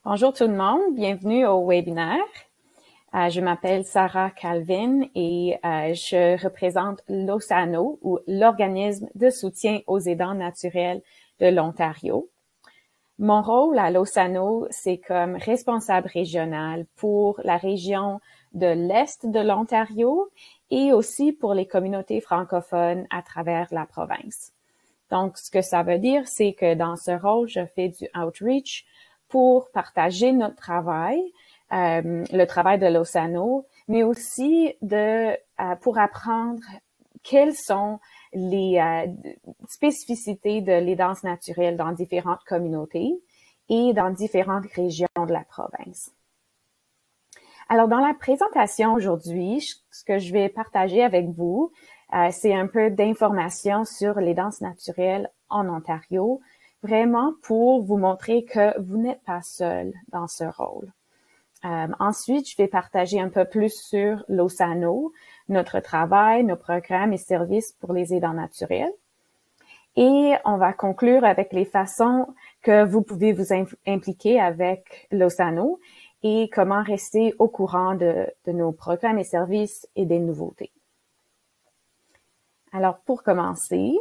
Bonjour tout le monde, bienvenue au webinaire. Je m'appelle Sarah Calvin et je représente l'OSANO ou l'Organisme de soutien aux aidants naturels de l'Ontario. Mon rôle à l'OSANO, c'est comme responsable régional pour la région de l'Est de l'Ontario et aussi pour les communautés francophones à travers la province. Donc, ce que ça veut dire, c'est que dans ce rôle, je fais du outreach pour partager notre travail, le travail de l'OSANO, mais aussi pour apprendre quelles sont les spécificités de l'aidance naturelle dans différentes communautés et dans différentes régions de la province. Alors, dans la présentation aujourd'hui, ce que je vais partager avec vous, c'est un peu d'informations sur l'aidance naturelle en Ontario, vraiment pour vous montrer que vous n'êtes pas seul dans ce rôle. Ensuite, je vais partager un peu plus sur l'OSANO, notre travail, nos programmes et services pour les aidants naturels. Et on va conclure avec les façons que vous pouvez vous impliquer avec l'OSANO et comment rester au courant de nos programmes et services et des nouveautés. Alors, pour commencer,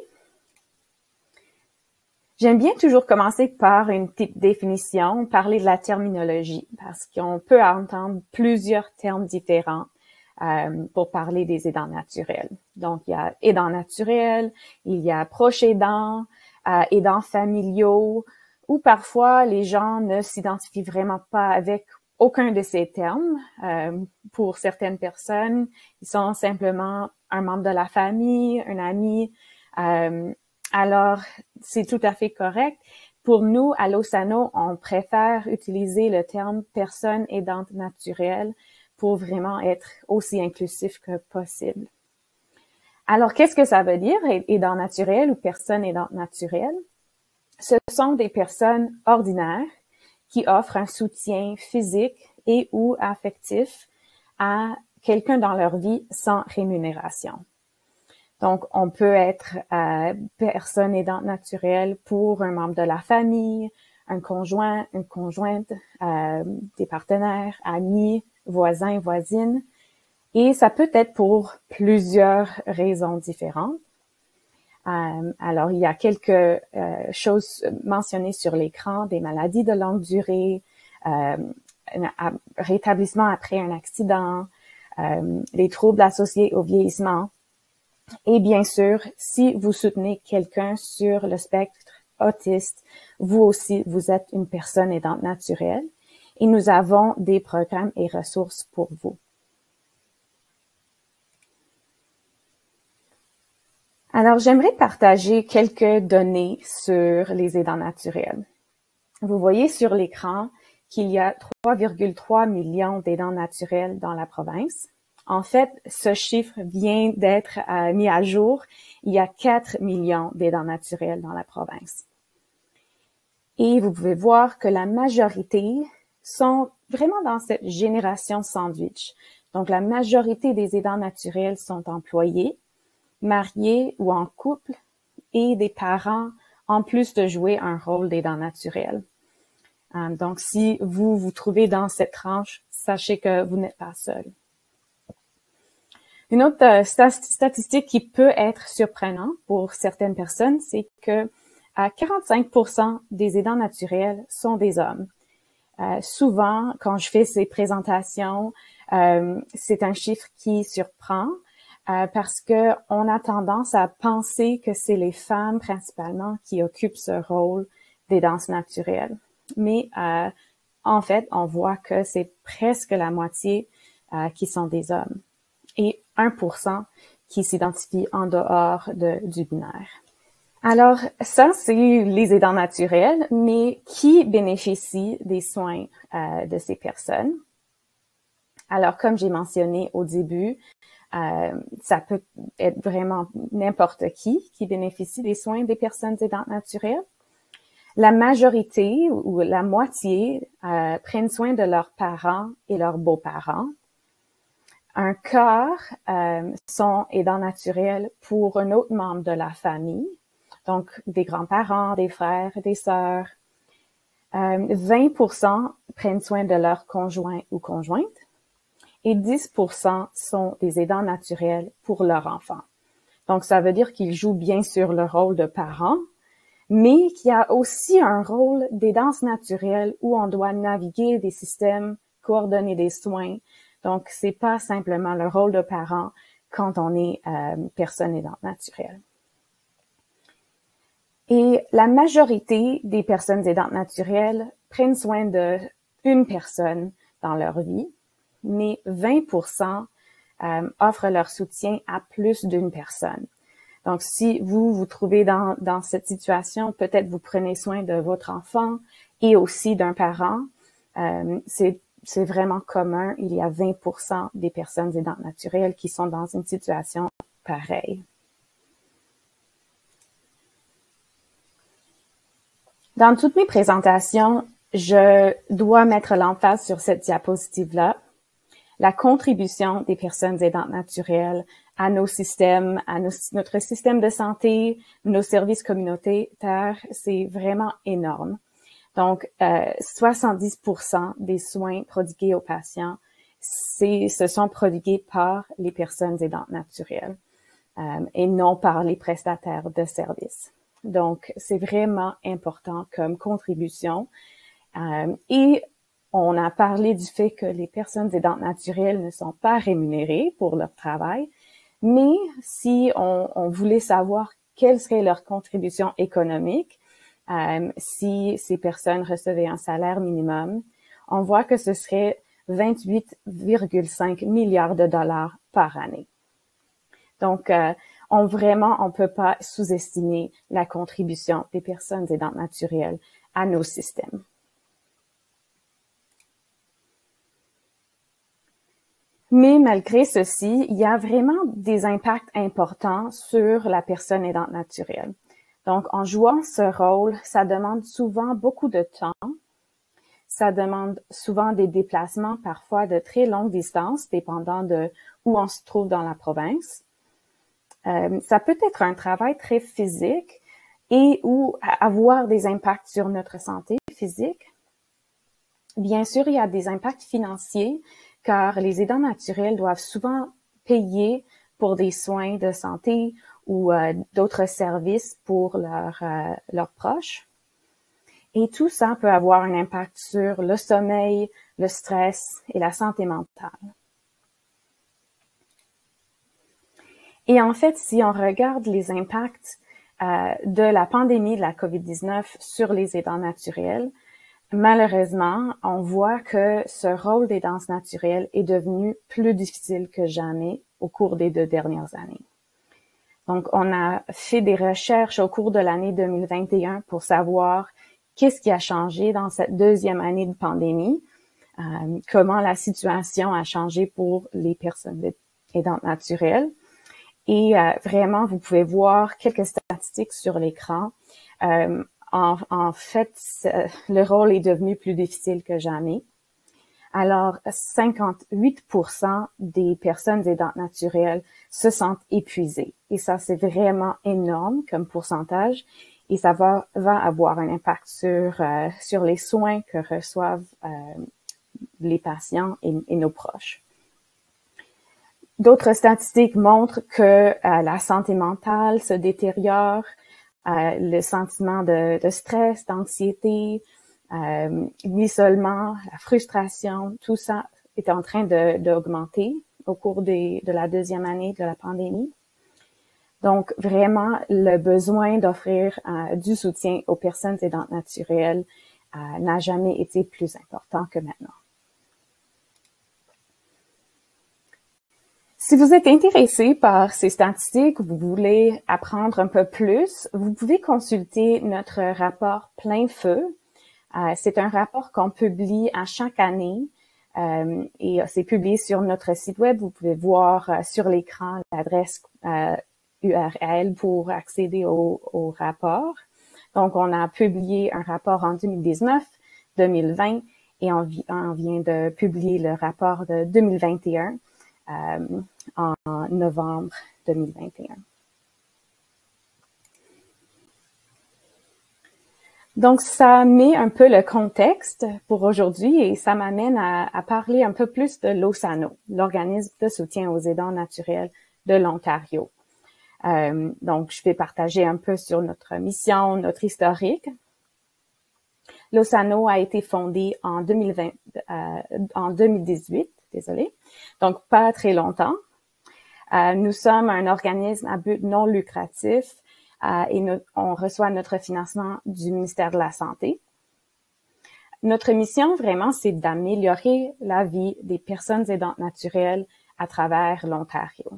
j'aime bien toujours commencer par une petite définition, parler de la terminologie, parce qu'on peut entendre plusieurs termes différents pour parler des aidants naturels. Donc, il y a aidants naturels, il y a proches aidants, aidants familiaux, ou parfois les gens ne s'identifient vraiment pas avec aucun de ces termes. Pour certaines personnes, ils sont simplement un membre de la famille, un ami. Alors, c'est tout à fait correct. Pour nous, à l'OSANO, on préfère utiliser le terme personne aidante naturelle pour vraiment être aussi inclusif que possible. Alors, qu'est-ce que ça veut dire, aidant naturel ou personne aidante naturelle? Ce sont des personnes ordinaires qui offrent un soutien physique et ou affectif à quelqu'un dans leur vie sans rémunération. Donc, on peut être personne aidante naturelle pour un membre de la famille, un conjoint, une conjointe, des partenaires, amis, voisins, voisines. Et ça peut être pour plusieurs raisons différentes. Alors, il y a quelques choses mentionnées sur l'écran, des maladies de longue durée, rétablissement après un accident, les troubles associés au vieillissement. Et bien sûr, si vous soutenez quelqu'un sur le spectre autiste, vous aussi, vous êtes une personne aidante naturelle et nous avons des programmes et ressources pour vous. Alors, j'aimerais partager quelques données sur les aidants naturels. Vous voyez sur l'écran qu'il y a 3,3 millions d'aidants naturels dans la province. En fait, ce chiffre vient d'être mis à jour. Il y a 4 millions d'aidants naturels dans la province. Et vous pouvez voir que la majorité sont vraiment dans cette génération sandwich. Donc, la majorité des aidants naturels sont employés, mariés ou en couple, et des parents, en plus de jouer un rôle d'aidant naturel. Donc, si vous vous trouvez dans cette tranche, sachez que vous n'êtes pas seul. Une autre statistique qui peut être surprenante pour certaines personnes, c'est que 45% des aidants naturels sont des hommes. Souvent, quand je fais ces présentations, c'est un chiffre qui surprend parce que on a tendance à penser que c'est les femmes principalement qui occupent ce rôle d'aidance naturelle. Mais en fait, on voit que c'est presque la moitié qui sont des hommes et 1% qui s'identifient en dehors du binaire. Alors, ça, c'est les aidants naturels, mais qui bénéficient des soins de ces personnes? Alors, comme j'ai mentionné au début, ça peut être vraiment n'importe qui bénéficie des soins des personnes aidantes naturelles. La majorité ou la moitié prennent soin de leurs parents et leurs beaux-parents. Un quart sont aidants naturels pour un autre membre de la famille, donc des grands-parents, des frères, des sœurs. 20% prennent soin de leur conjoint ou conjointe et 10% sont des aidants naturels pour leur enfant. Donc, ça veut dire qu'ils jouent bien sûr le rôle de parents, mais qu'il y a aussi un rôle d'aidance naturelle où on doit naviguer des systèmes, coordonner des soins. Donc, c'est pas simplement le rôle de parent quand on est personne aidante naturelle. Et la majorité des personnes aidantes naturelles prennent soin d'une personne dans leur vie, mais 20% offrent leur soutien à plus d'une personne. Donc, si vous vous trouvez dans cette situation, peut-être vous prenez soin de votre enfant et aussi d'un parent, c'est vraiment commun. Il y a 20% des personnes aidantes naturelles qui sont dans une situation pareille. Dans toutes mes présentations, je dois mettre l'emphase sur cette diapositive-là. La contribution des personnes aidantes naturelles à nos systèmes, à notre système de santé, nos services communautaires, c'est vraiment énorme. Donc, 70% des soins prodigués aux patients, se sont prodigués par les personnes aidantes naturelles et non par les prestataires de services. Donc, c'est vraiment important comme contribution. Et on a parlé du fait que les personnes aidantes naturelles ne sont pas rémunérées pour leur travail, mais si on voulait savoir quelle serait leur contribution économique, si ces personnes recevaient un salaire minimum, on voit que ce serait 28,5 milliards de dollars par année. Donc, on peut pas sous-estimer la contribution des personnes aidantes naturelles à nos systèmes. Mais malgré ceci, il y a vraiment des impacts importants sur la personne aidante naturelle. Donc, en jouant ce rôle, ça demande souvent beaucoup de temps. Ça demande souvent des déplacements, parfois de très longues distances, dépendant de où on se trouve dans la province. Ça peut être un travail très physique et ou avoir des impacts sur notre santé physique. Bien sûr, il y a des impacts financiers car les aidants naturels doivent souvent payer pour des soins de santé ou d'autres services pour leurs proches. Et tout ça peut avoir un impact sur le sommeil, le stress et la santé mentale. Et en fait, si on regarde les impacts de la pandémie de la COVID-19 sur les aidants naturels, malheureusement, on voit que ce rôle d'aidance naturelle est devenu plus difficile que jamais au cours des 2 dernières années. Donc, on a fait des recherches au cours de l'année 2021 pour savoir qu'est-ce qui a changé dans cette 2e année de pandémie, comment la situation a changé pour les personnes aidantes naturelles. Et vraiment, vous pouvez voir quelques statistiques sur l'écran. En fait, le rôle est devenu plus difficile que jamais. Alors, 58% des personnes aidantes naturelles se sentent épuisées. Et ça, c'est vraiment énorme comme pourcentage. Et ça va avoir un impact sur les soins que reçoivent les patients et nos proches. D'autres statistiques montrent que la santé mentale se détériore, le sentiment de stress, d'anxiété, l'isolement, la frustration, tout ça est en train d'augmenter au cours de la 2e année de la pandémie. Donc, vraiment, le besoin d'offrir du soutien aux personnes aidantes naturelles n'a jamais été plus important que maintenant. Si vous êtes intéressé par ces statistiques, vous voulez apprendre un peu plus, vous pouvez consulter notre rapport Plein Feu. C'est un rapport qu'on publie à chaque année et c'est publié sur notre site web. Vous pouvez voir sur l'écran l'adresse URL pour accéder au rapport. Donc, on a publié un rapport en 2019, 2020 et on vient de publier le rapport de 2021 en novembre 2021. Donc, ça met un peu le contexte pour aujourd'hui et ça m'amène à parler un peu plus de l'OSANO, l'organisme de soutien aux aidants naturels de l'Ontario. Donc, je vais partager un peu sur notre mission, notre historique. L'OSANO a été fondé en 2018, désolé, donc pas très longtemps. Nous sommes un organisme à but non lucratif et on reçoit notre financement du ministère de la Santé. Notre mission, vraiment, c'est d'améliorer la vie des personnes aidantes naturelles à travers l'Ontario.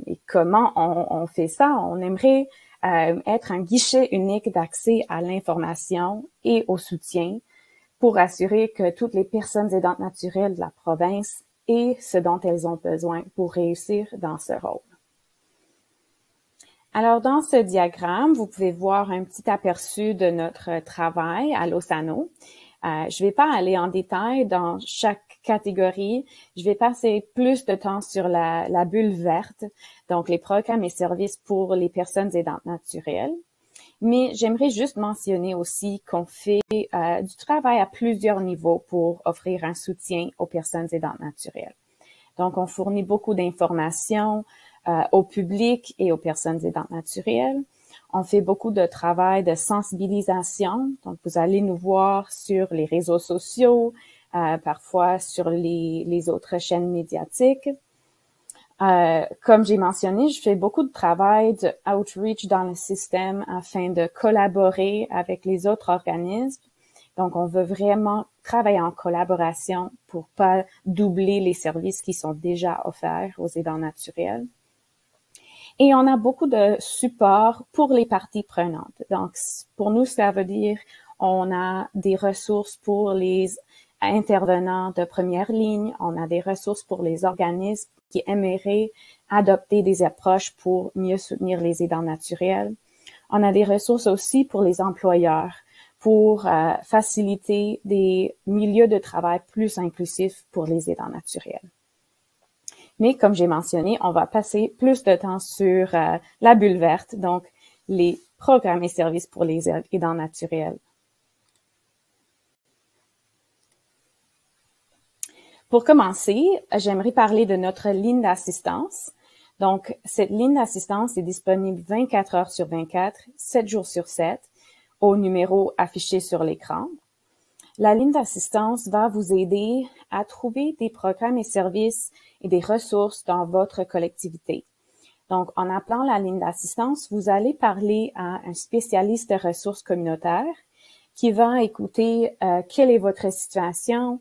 Et comment on fait ça? On aimerait être un guichet unique d'accès à l'information et au soutien pour assurer que toutes les personnes aidantes naturelles de la province aient ce dont elles ont besoin pour réussir dans ce rôle. Alors, dans ce diagramme, vous pouvez voir un petit aperçu de notre travail à l'OSANO. Je ne vais pas aller en détail dans chaque catégorie. Je vais passer plus de temps sur la bulle verte, donc les programmes et services pour les personnes aidantes naturelles. Mais j'aimerais juste mentionner aussi qu'on fait du travail à plusieurs niveaux pour offrir un soutien aux personnes aidantes naturelles. Donc, on fournit beaucoup d'informations au public et aux personnes aidantes naturelles. On fait beaucoup de travail de sensibilisation. Donc, vous allez nous voir sur les réseaux sociaux, parfois sur les autres chaînes médiatiques. Comme j'ai mentionné, je fais beaucoup de travail de outreach dans le système afin de collaborer avec les autres organismes. Donc, on veut vraiment travailler en collaboration pour pas doubler les services qui sont déjà offerts aux aidants naturels. Et on a beaucoup de support pour les parties prenantes. Donc, pour nous, ça veut dire on a des ressources pour les intervenants de première ligne, on a des ressources pour les organismes qui aimeraient adopter des approches pour mieux soutenir les aidants naturels. On a des ressources aussi pour les employeurs, pour faciliter des milieux de travail plus inclusifs pour les aidants naturels. Mais comme j'ai mentionné, on va passer plus de temps sur la bulle verte, donc les programmes et services pour les aidants naturels. Pour commencer, j'aimerais parler de notre ligne d'assistance. Donc, cette ligne d'assistance est disponible 24 heures sur 24, 7 jours sur 7, au numéro affiché sur l'écran. La ligne d'assistance va vous aider à trouver des programmes et services et des ressources dans votre collectivité. Donc, en appelant la ligne d'assistance, vous allez parler à un spécialiste de ressources communautaires qui va écouter quelle est votre situation,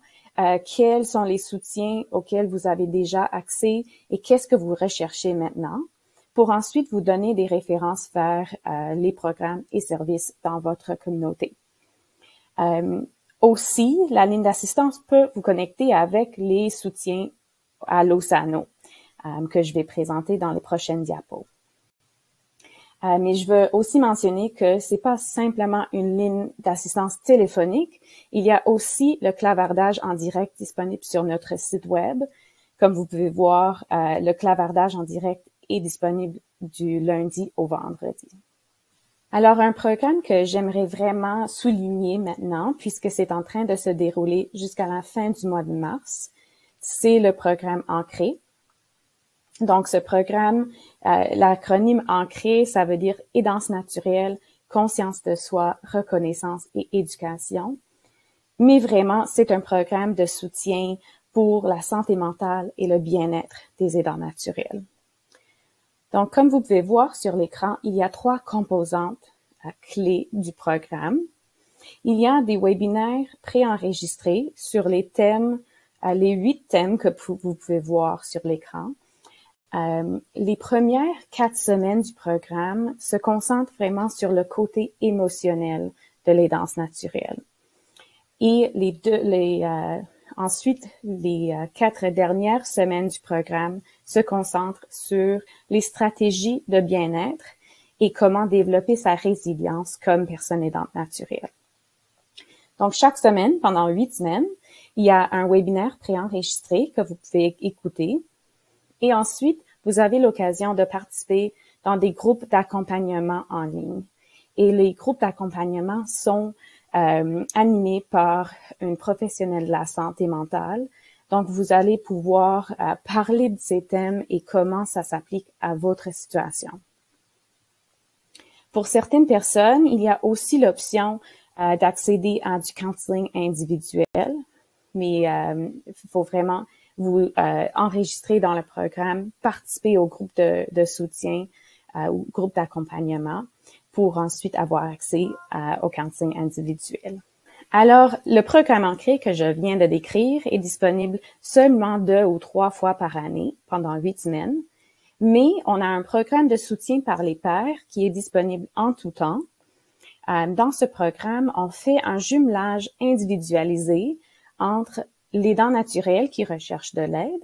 quels sont les soutiens auxquels vous avez déjà accès et qu'est-ce que vous recherchez maintenant, pour ensuite vous donner des références vers les programmes et services dans votre communauté. Aussi, la ligne d'assistance peut vous connecter avec les soutiens à l'OSANO que je vais présenter dans les prochaines diapos. Mais je veux aussi mentionner que c'est pas simplement une ligne d'assistance téléphonique. Il y a aussi le clavardage en direct disponible sur notre site web. Comme vous pouvez voir, le clavardage en direct est disponible du lundi au vendredi. Alors, un programme que j'aimerais vraiment souligner maintenant, puisque c'est en train de se dérouler jusqu'à la fin du mois de mars, c'est le programme Ancré. Donc, ce programme, l'acronyme Ancré, ça veut dire aidance naturelle, conscience de soi, reconnaissance et éducation. Mais vraiment, c'est un programme de soutien pour la santé mentale et le bien-être des aidants naturels. Donc, comme vous pouvez voir sur l'écran, il y a 3 composantes clés du programme. Il y a des webinaires préenregistrés sur les thèmes, les 8 thèmes que vous pouvez voir sur l'écran. Les premières 4 semaines du programme se concentrent vraiment sur le côté émotionnel de l'aidance naturelle. Et ensuite, les 4 dernières semaines du programme se concentrent sur les stratégies de bien-être et comment développer sa résilience comme personne aidante naturelle. Donc, chaque semaine, pendant 8 semaines, il y a un webinaire préenregistré que vous pouvez écouter. Et ensuite, vous avez l'occasion de participer dans des groupes d'accompagnement en ligne. et les groupes d'accompagnement sont animés par une professionnelle de la santé mentale. Donc, vous allez pouvoir parler de ces thèmes et comment ça s'applique à votre situation. Pour certaines personnes, il y a aussi l'option d'accéder à du counseling individuel, mais il faut vraiment vous enregistrer dans le programme, participer au groupe de soutien ou groupe d'accompagnement pour ensuite avoir accès au counseling individuel. Alors, le programme Ancré que je viens de décrire est disponible seulement 2 ou 3 fois par année pendant 8 semaines, mais on a un programme de soutien par les pairs qui est disponible en tout temps. Dans ce programme, on fait un jumelage individualisé entre l'aidant naturel qui recherche de l'aide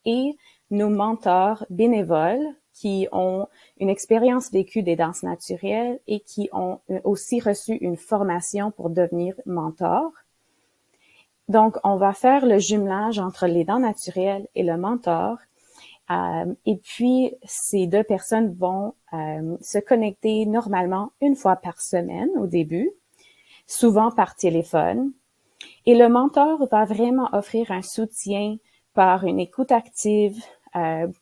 et nos mentors bénévoles qui ont une expérience vécue des danses naturelles et qui ont aussi reçu une formation pour devenir mentor. Donc, on va faire le jumelage entre l'aidant naturel et le mentor. Et puis, ces deux personnes vont se connecter normalement une fois par semaine au début, souvent par téléphone. Et le mentor va vraiment offrir un soutien par une écoute active,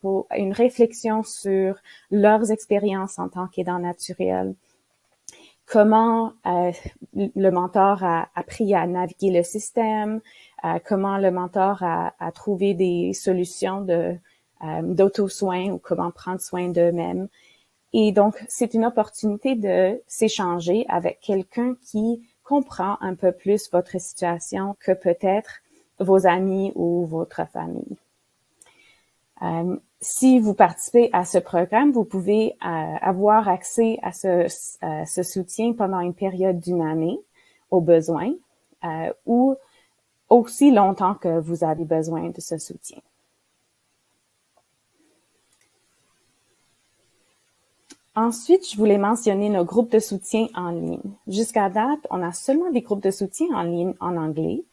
pour une réflexion sur leurs expériences en tant qu'aidant naturel, comment le mentor a appris à naviguer le système, comment le mentor a trouvé des solutions d'auto-soin ou comment prendre soin d'eux-mêmes. Et donc, c'est une opportunité de s'échanger avec quelqu'un qui comprend un peu plus votre situation que peut-être vos amis ou votre famille. Si vous participez à ce programme, vous pouvez avoir accès à ce soutien pendant une période d'une année au besoin ou aussi longtemps que vous avez besoin de ce soutien. Ensuite, je voulais mentionner nos groupes de soutien en ligne. Jusqu'à date, on a seulement des groupes de soutien en ligne en anglais,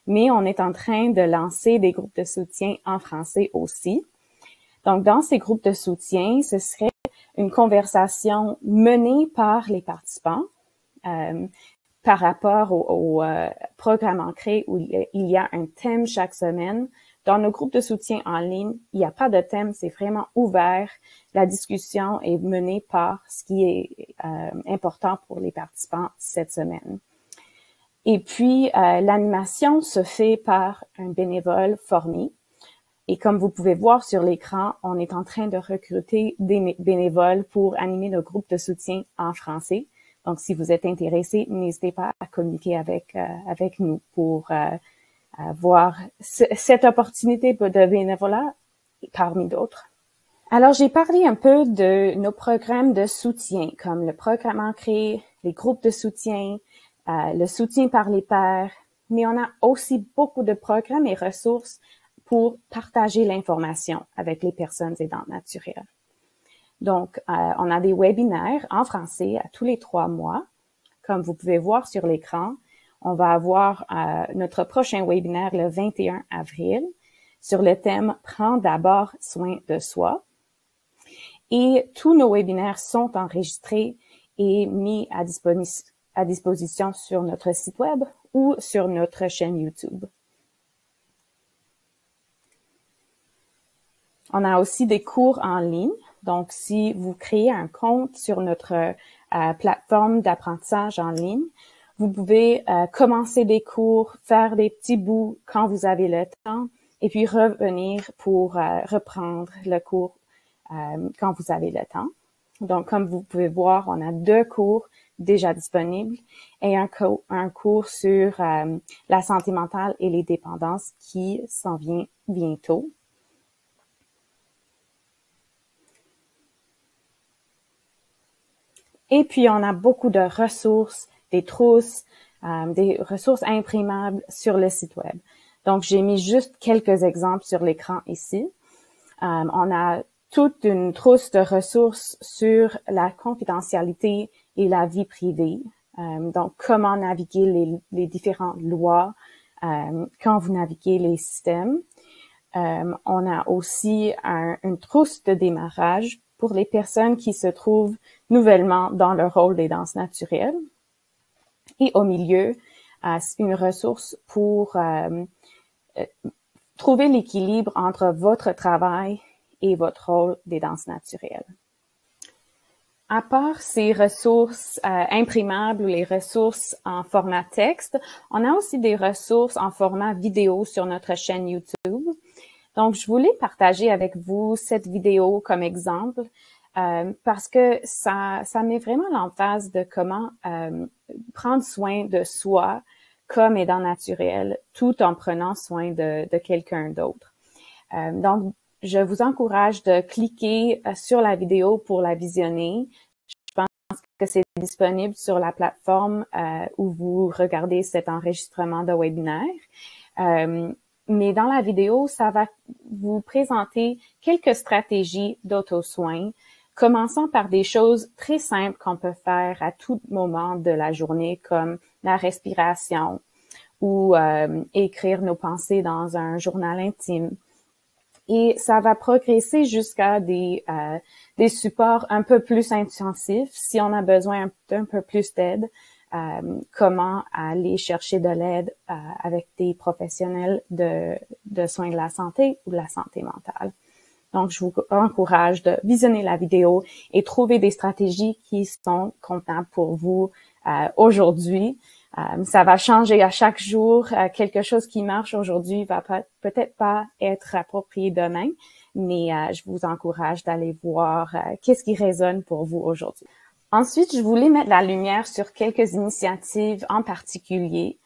mais on est en train de lancer des groupes de soutien en français aussi. Donc, dans ces groupes de soutien, ce serait une conversation menée par les participants par rapport au programme Ancré où il y a un thème chaque semaine. Dans nos groupes de soutien en ligne, il n'y a pas de thème, c'est vraiment ouvert. La discussion est menée par ce qui est important pour les participants cette semaine. Et puis, l'animation se fait par un bénévole formé. Et comme vous pouvez voir sur l'écran, on est en train de recruter des bénévoles pour animer nos groupes de soutien en français. Donc, si vous êtes intéressé, n'hésitez pas à communiquer avec nous pour voir cette opportunité de bénévolat parmi d'autres. Alors, j'ai parlé un peu de nos programmes de soutien, comme le programme Ancré, les groupes de soutien, le soutien par les pairs, mais on a aussi beaucoup de programmes et ressources pour partager l'information avec les personnes aidantes naturelles. Donc, on a des webinaires en français à tous les 3 mois. Comme vous pouvez voir sur l'écran, on va avoir notre prochain webinaire le 21 avril sur le thème « Prends d'abord soin de soi ». Et tous nos webinaires sont enregistrés et mis à disposition sur notre site web ou sur notre chaîne YouTube. On a aussi des cours en ligne. Donc, si vous créez un compte sur notre plateforme d'apprentissage en ligne, vous pouvez commencer des cours, faire des petits bouts quand vous avez le temps et puis revenir pour reprendre le cours quand vous avez le temps. Donc, comme vous pouvez voir, on a 2 cours déjà disponibles et un cours sur la santé mentale et les dépendances qui s'en vient bientôt. Et puis, on a beaucoup de ressources, des trousses, des ressources imprimables sur le site web. Donc, j'ai mis juste quelques exemples sur l'écran ici. On a toute une trousse de ressources sur la confidentialité et la vie privée. Donc, comment naviguer les différentes lois quand vous naviguez les systèmes. On a aussi une trousse de démarrage pour les personnes qui se trouvent nouvellement dans le rôle des danses naturelles. Et au milieu, une ressource pour trouver l'équilibre entre votre travail et votre rôle des danses naturelles. À part ces ressources imprimables ou les ressources en format texte, on a aussi des ressources en format vidéo sur notre chaîne YouTube. Donc, je voulais partager avec vous cette vidéo comme exemple parce que ça met vraiment l'emphase de comment prendre soin de soi comme aidant naturel tout en prenant soin de quelqu'un d'autre. Donc, je vous encourage de cliquer sur la vidéo pour la visionner. Je pense que c'est disponible sur la plateforme où vous regardez cet enregistrement de webinaire. Mais dans la vidéo, ça va vous présenter quelques stratégies d'auto-soin, commençant par des choses très simples qu'on peut faire à tout moment de la journée, comme la respiration ou écrire nos pensées dans un journal intime. Et ça va progresser jusqu'à des supports un peu plus intensifs si on a besoin d'un peu plus d'aide. Comment aller chercher de l'aide avec des professionnels de soins de la santé ou de la santé mentale. Donc, je vous encourage de visionner la vidéo et trouver des stratégies qui sont convenables pour vous aujourd'hui. Ça va changer à chaque jour. Quelque chose qui marche aujourd'hui va peut-être pas être approprié demain, mais je vous encourage d'aller voir qu'est-ce qui résonne pour vous aujourd'hui. Ensuite, je voulais mettre la lumière sur quelques initiatives en particulier.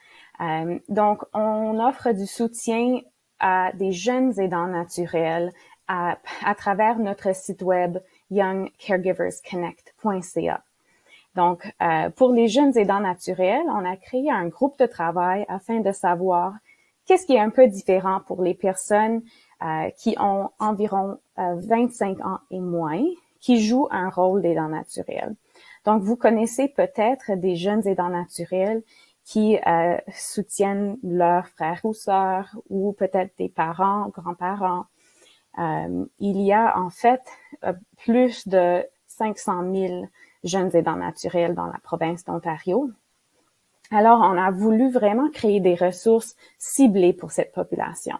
Donc, on offre du soutien à des jeunes aidants naturels à travers notre site web youngcaregiversconnect.ca. Donc, pour les jeunes aidants naturels, on a créé un groupe de travail afin de savoir qu'est-ce qui est un peu différent pour les personnes qui ont environ 25 ans et moins, qui jouent un rôle d'aidant naturel. Donc, vous connaissez peut-être des jeunes aidants naturels qui soutiennent leurs frères ou sœurs ou peut-être des parents, grands-parents. Il y a en fait plus de 500 000 jeunes aidants naturels dans la province d'Ontario. Alors, on a voulu vraiment créer des ressources ciblées pour cette population.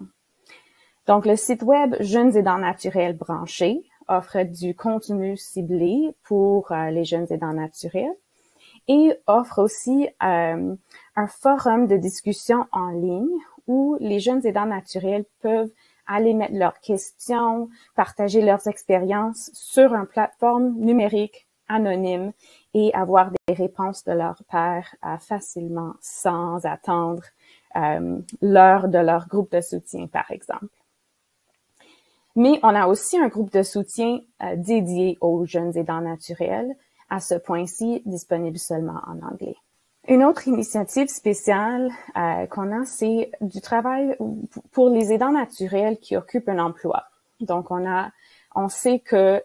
Donc, le site web Jeunes aidants naturels branchés offre du contenu ciblé pour les jeunes aidants naturels et offre aussi un forum de discussion en ligne où les jeunes aidants naturels peuvent aller mettre leurs questions, partager leurs expériences sur une plateforme numérique anonyme et avoir des réponses de leur pairs facilement sans attendre l'heure de leur groupe de soutien, par exemple. Mais on a aussi un groupe de soutien dédié aux jeunes aidants naturels, à ce point-ci disponible seulement en anglais. Une autre initiative spéciale qu'on a, c'est du travail pour les aidants naturels qui occupent un emploi. Donc, on sait que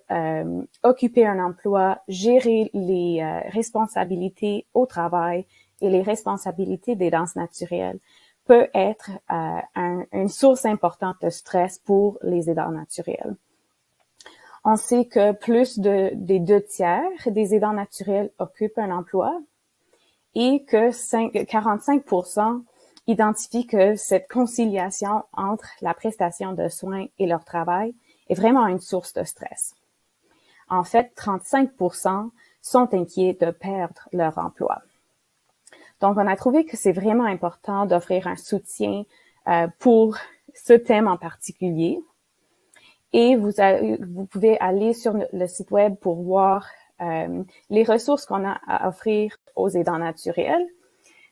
occuper un emploi, gérer les responsabilités au travail et les responsabilités des danses naturelles peut être une source importante de stress pour les aidants naturels. On sait que plus des 2/3 des aidants naturels occupent un emploi et que 45% identifient que cette conciliation entre la prestation de soins et leur travail est vraiment une source de stress. En fait, 35% sont inquiets de perdre leur emploi. Donc, on a trouvé que c'est vraiment important d'offrir un soutien pour ce thème en particulier. Et vous pouvez aller sur le site web pour voir les ressources qu'on a à offrir aux aidants naturels.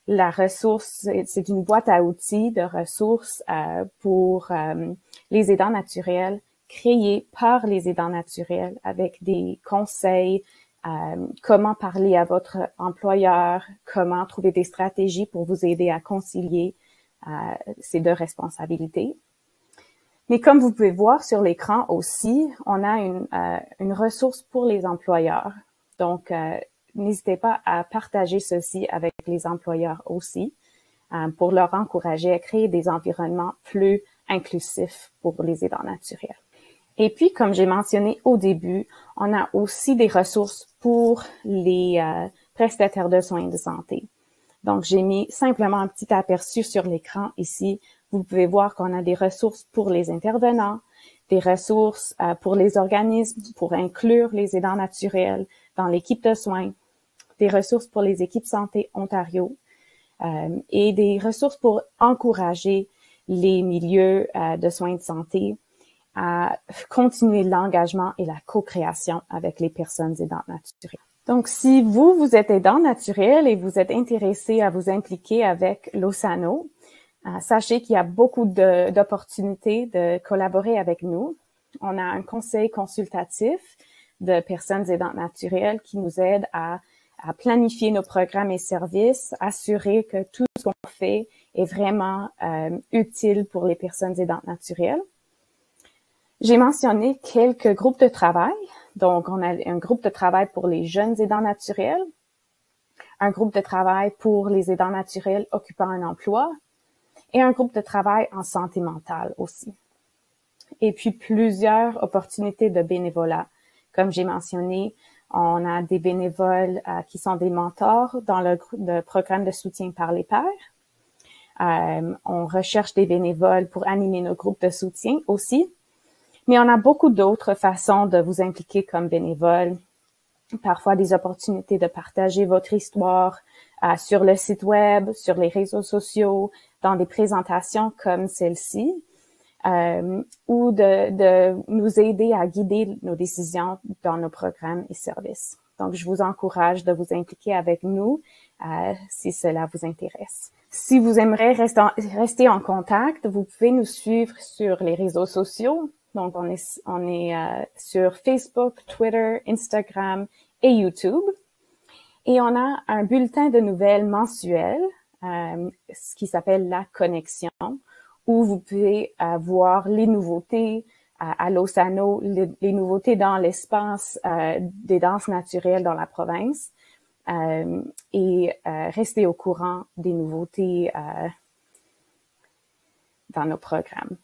La ressource, c'est une boîte à outils de ressources pour les aidants naturels créée par les aidants naturels avec des conseils, comment parler à votre employeur, comment trouver des stratégies pour vous aider à concilier ces deux responsabilités. Mais comme vous pouvez voir sur l'écran aussi, on a une ressource pour les employeurs. Donc, n'hésitez pas à partager ceci avec les employeurs aussi pour leur encourager à créer des environnements plus inclusifs pour les aidants naturels. Et puis, comme j'ai mentionné au début, on a aussi des ressources pour les prestataires de soins de santé. Donc, j'ai mis simplement un petit aperçu sur l'écran ici. Vous pouvez voir qu'on a des ressources pour les intervenants, des ressources pour les organismes, pour inclure les aidants naturels dans l'équipe de soins, des ressources pour les équipes santé Ontario et des ressources pour encourager les milieux de soins de santé à continuer l'engagement et la co-création avec les personnes aidantes naturelles. Donc, si vous êtes aidant naturel et vous êtes intéressé à vous impliquer avec l'OSANO, sachez qu'il y a beaucoup d'opportunités de collaborer avec nous. On a un conseil consultatif de personnes aidantes naturelles qui nous aide à planifier nos programmes et services, assurer que tout ce qu'on fait est vraiment utile pour les personnes aidantes naturelles. J'ai mentionné quelques groupes de travail. Donc, on a un groupe de travail pour les jeunes aidants naturels, un groupe de travail pour les aidants naturels occupant un emploi et un groupe de travail en santé mentale aussi. Et puis, plusieurs opportunités de bénévolat. Comme j'ai mentionné, on a des bénévoles qui sont des mentors dans le programme de soutien par les pairs. On recherche des bénévoles pour animer nos groupes de soutien aussi. Mais on a beaucoup d'autres façons de vous impliquer comme bénévole. Parfois des opportunités de partager votre histoire sur le site web, sur les réseaux sociaux, dans des présentations comme celle-ci, ou de nous aider à guider nos décisions dans nos programmes et services. Donc, je vous encourage de vous impliquer avec nous si cela vous intéresse. Si vous aimeriez rester en contact, vous pouvez nous suivre sur les réseaux sociaux. Donc, on est sur Facebook, Twitter, Instagram et YouTube. Et on a un bulletin de nouvelles mensuel, ce qui s'appelle La Connexion, où vous pouvez voir les nouveautés à l'OSANO, les nouveautés dans l'espace des danses naturelles dans la province et rester au courant des nouveautés dans nos programmes.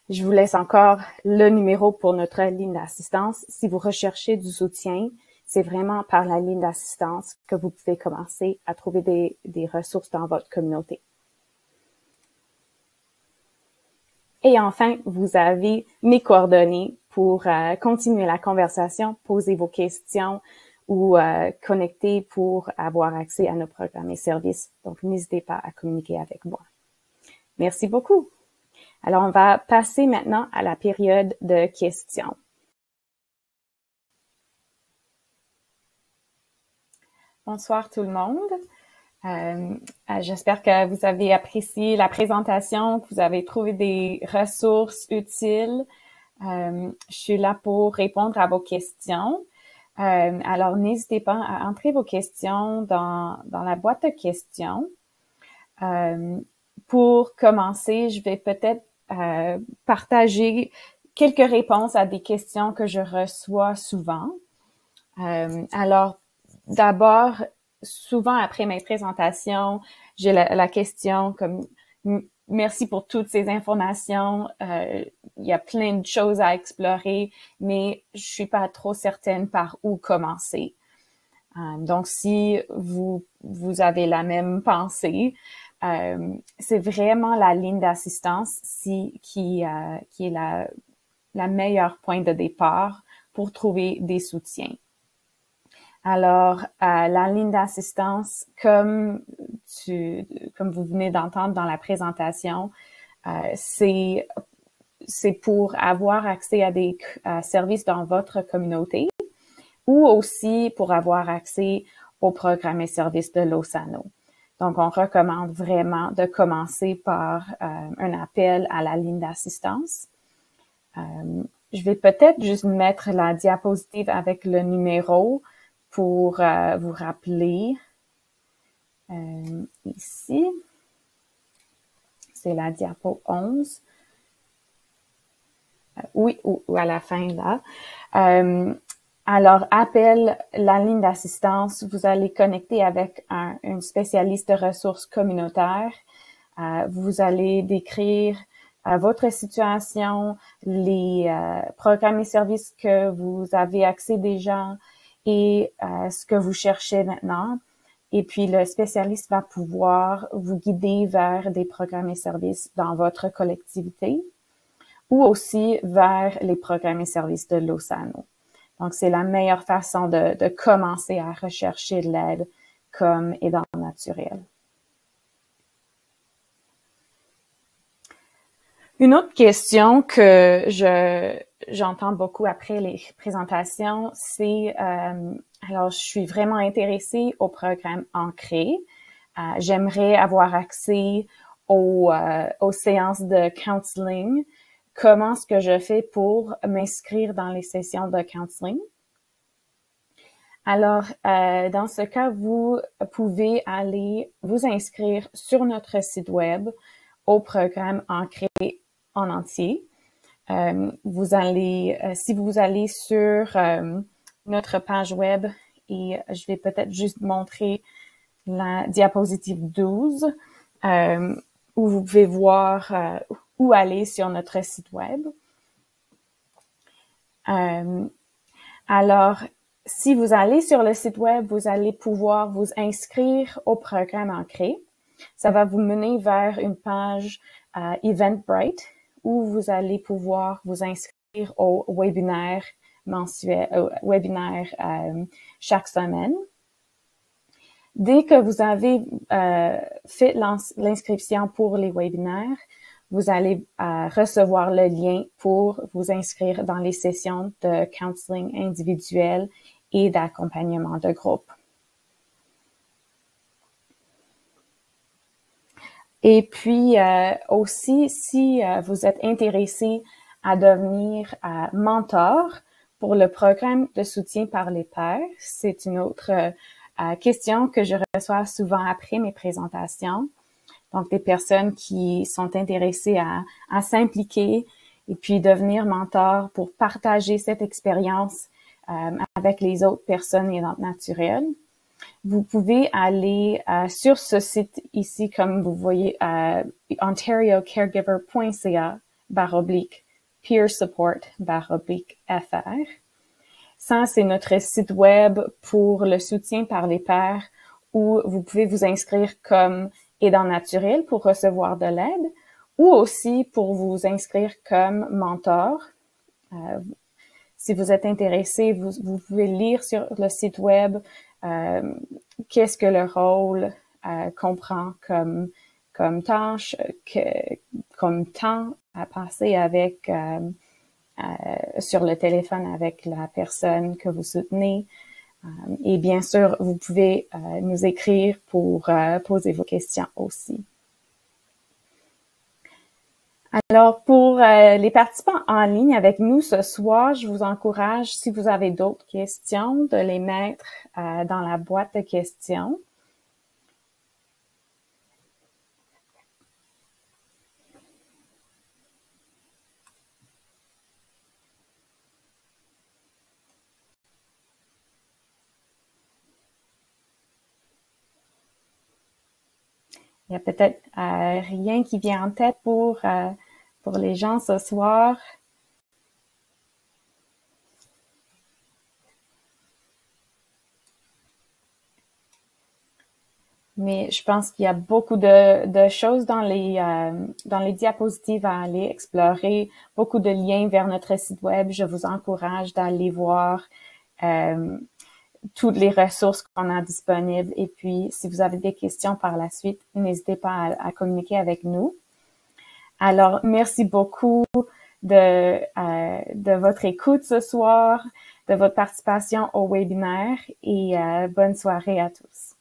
Je vous laisse encore le numéro pour notre ligne d'assistance. Si vous recherchez du soutien, c'est vraiment par la ligne d'assistance que vous pouvez commencer à trouver des ressources dans votre communauté. Et enfin, vous avez mes coordonnées pour continuer la conversation, poser vos questions ou connecter pour avoir accès à nos programmes et services. Donc, n'hésitez pas à communiquer avec moi. Merci beaucoup. Alors, on va passer maintenant à la période de questions. Bonsoir tout le monde. J'espère que vous avez apprécié la présentation, que vous avez trouvé des ressources utiles. Je suis là pour répondre à vos questions. Alors, n'hésitez pas à entrer vos questions dans la boîte de questions. Pour commencer, je vais peut-être partager quelques réponses à des questions que je reçois souvent. Alors, d'abord, souvent après mes présentations, j'ai la question comme « Merci pour toutes ces informations. Il y a plein de choses à explorer, mais je suis pas trop certaine par où commencer. » Donc, si vous avez la même pensée, c'est vraiment la ligne d'assistance qui est la meilleure point de départ pour trouver des soutiens. Alors, la ligne d'assistance, comme vous venez d'entendre dans la présentation, c'est pour avoir accès à des services dans votre communauté ou aussi pour avoir accès aux programmes et services de l'OSANO. Donc, on recommande vraiment de commencer par un appel à la ligne d'assistance. Je vais peut-être juste mettre la diapositive avec le numéro pour vous rappeler. Ici, c'est la diapo 11. Oui, ou à la fin là. Alors, appel la ligne d'assistance, vous allez connecter avec une spécialiste de ressources communautaires. Vous allez décrire votre situation, les programmes et services que vous avez accès déjà et ce que vous cherchez maintenant. Et puis, le spécialiste va pouvoir vous guider vers des programmes et services dans votre collectivité ou aussi vers les programmes et services de l'OSANO. Donc, c'est la meilleure façon de commencer à rechercher de l'aide comme aidant naturel. Une autre question que j'entends beaucoup après les présentations, c'est alors je suis vraiment intéressée au programme Ancré. J'aimerais avoir accès aux séances de counseling. Comment est-ce que je fais pour m'inscrire dans les sessions de counseling? Alors, dans ce cas, vous pouvez aller vous inscrire sur notre site web au programme Ancré en entier. Vous allez, si vous allez sur notre page web, et je vais peut-être juste montrer la diapositive 12, où vous pouvez voir où aller sur notre site web. Alors, si vous allez sur le site web, vous allez pouvoir vous inscrire au programme Ancré. Ça va vous mener vers une page Eventbrite où vous allez pouvoir vous inscrire au webinaire mensuel, chaque semaine. Dès que vous avez fait l'inscription pour les webinaires, vous allez recevoir le lien pour vous inscrire dans les sessions de counseling individuel et d'accompagnement de groupe. Et puis aussi, si vous êtes intéressé à devenir mentor pour le programme de soutien par les pairs, c'est une autre question que je reçois souvent après mes présentations. Donc, des personnes qui sont intéressées à s'impliquer et puis devenir mentor pour partager cette expérience avec les autres personnes aidantes naturelles. Vous pouvez aller sur ce site ici, comme vous voyez, ontariocaregiver.ca/peer support/FR. Ça, c'est notre site web pour le soutien par les pairs où vous pouvez vous inscrire comme aidant naturel pour recevoir de l'aide ou aussi pour vous inscrire comme mentor. Si vous êtes intéressé, vous pouvez lire sur le site web qu'est-ce que le rôle comprend comme tâche, comme temps à passer avec sur le téléphone avec la personne que vous soutenez. Et bien sûr, vous pouvez nous écrire pour poser vos questions aussi. Alors, pour les participants en ligne avec nous ce soir, je vous encourage, si vous avez d'autres questions, de les mettre dans la boîte de questions. Il y a peut-être rien qui vient en tête pour les gens ce soir. Mais je pense qu'il y a beaucoup de choses dans les diapositives à aller explorer, beaucoup de liens vers notre site web. Je vous encourage d'aller voir toutes les ressources qu'on a disponibles. Et puis, si vous avez des questions par la suite, n'hésitez pas à communiquer avec nous. Alors, merci beaucoup de votre écoute ce soir, de votre participation au webinaire et bonne soirée à tous.